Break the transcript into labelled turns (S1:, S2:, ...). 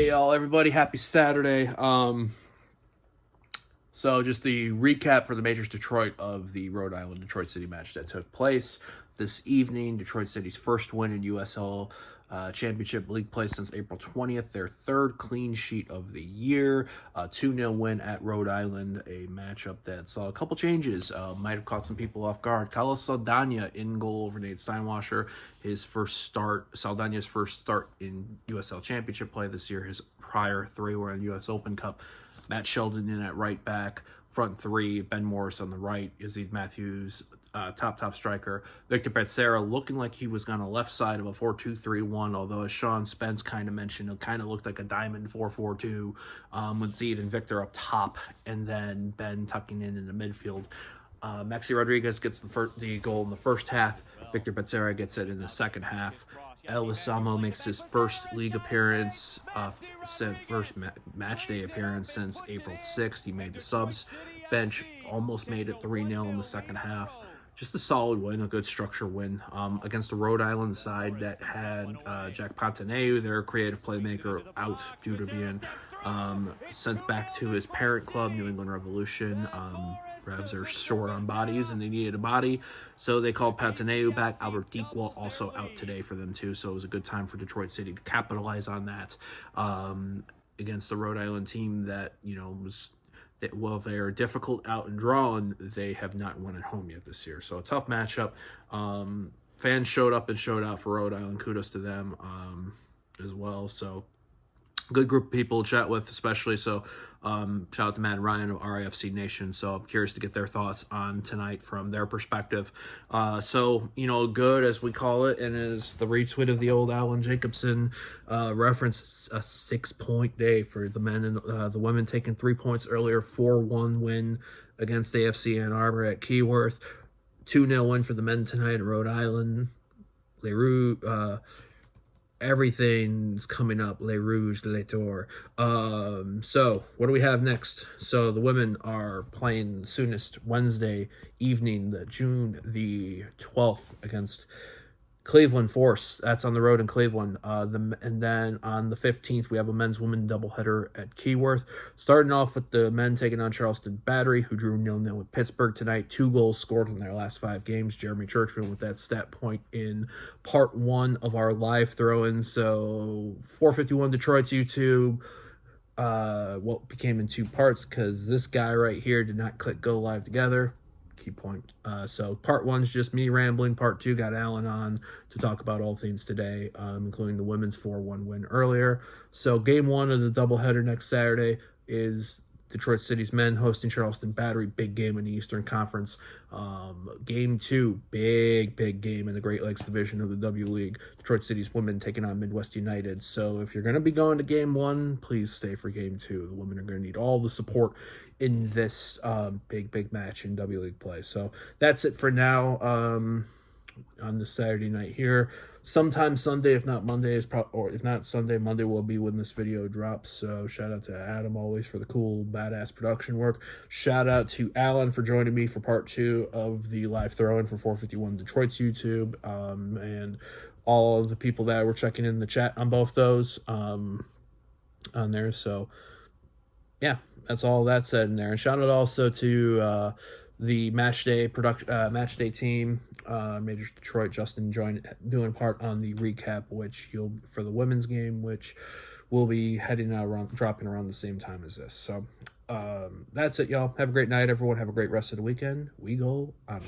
S1: Hey, y'all, everybody, happy Saturday. So just the recap for the Majors Detroit of the Rhode Island Detroit City match that took place this evening. Detroit City's first win in USL Championship League play since April 20th, their third clean sheet of the year. 2-0 win at Rhode Island, a matchup that saw a couple changes. Might have caught some people off guard. Carlos Saldana in goal over Nate Steinwasser. Saldana's first start in USL Championship play this year. His prior three were in US Open Cup. Matt Sheldon in at right back, front three, Ben Morris on the right, Yazid Matthews, top striker. Victor Becerra looking like he was on the left side of a 4-2-3-1, although as Sean Spence kind of mentioned, it kind of looked like a diamond 4-4-2 with Zed and Victor up top, and then Ben tucking in the midfield. Maxi Rodriguez gets the goal in the first half. Victor Becerra gets it in the second half. El Isamo makes his first league appearance, first match day appearance since April 6th. He made the subs bench, almost made it 3-0 in the second half. Just a solid win, a good structure win against the Rhode Island side that had Jack Pontaneu, their creative playmaker, out due to being sent back to his parent club, New England Revolution. Revs are short on bodies, and they needed a body, so they called Pontaneu back. Albert Deekwall also out today for them too, so it was a good time for Detroit City to capitalize on that against the Rhode Island team that, while they are difficult out and drawn, they have not won at home yet this year. So a tough matchup. Fans showed up and showed out for Rhode Island. Kudos to them as well. So good group of people to chat with, especially. So shout out to Matt and Ryan of RIFC Nation. So I'm curious to get their thoughts on tonight from their perspective. Good, as we call it, and as the retweet of the old Alan Jacobson reference, a 6-point day for the men and the women, taking 3 points earlier. 4-1 win against AFC Ann Arbor at Keyworth. 2-0 win for the men tonight at Rhode Island. Rouge, everything's coming up. Les Rouge, Les Tours. So what do we have next? So the women are playing soonest Wednesday evening, June the 12th, against Cleveland Force. That's on the road in Cleveland. And then on the 15th, we have a men's-women doubleheader at Keyworth. Starting off with the men taking on Charleston Battery, who drew 0-0 with Pittsburgh tonight. 2 goals scored in their last 5 games. Jeremy Churchman with that stat point in part 1 of our live throw-in. So 451 Detroit's YouTube. What became in 2 parts because this guy right here did not click go live together. Key point. So part 1's just me rambling. Part 2 got Alan on to talk about all things today, including the women's 4-1 win earlier. So game 1 of the doubleheader next Saturday is Detroit City's men hosting Charleston Battery. Big game in the Eastern Conference. Game 2, big game in the Great Lakes Division of the W League. Detroit City's women taking on Midwest United. So if you're going to be going to game 1, please stay for game 2. The women are going to need all the support in this big match in W League play. So that's it for now on this Saturday night here. Sometime Sunday, if not Monday, or if not Sunday, Monday will be when this video drops. So shout out to Adam always for the cool, badass production work. Shout out to Alan for joining me for part 2 of the live throw-in for 451 Detroit's YouTube, and all of the people that were checking in the chat on both those on there. So yeah, that's all that said in there. And shout out also to the match day team, Majors Detroit. Justin doing part on the recap, for the women's game, which will be dropping around the same time as this. So that's it, y'all. Have a great night, everyone. Have a great rest of the weekend. We go on.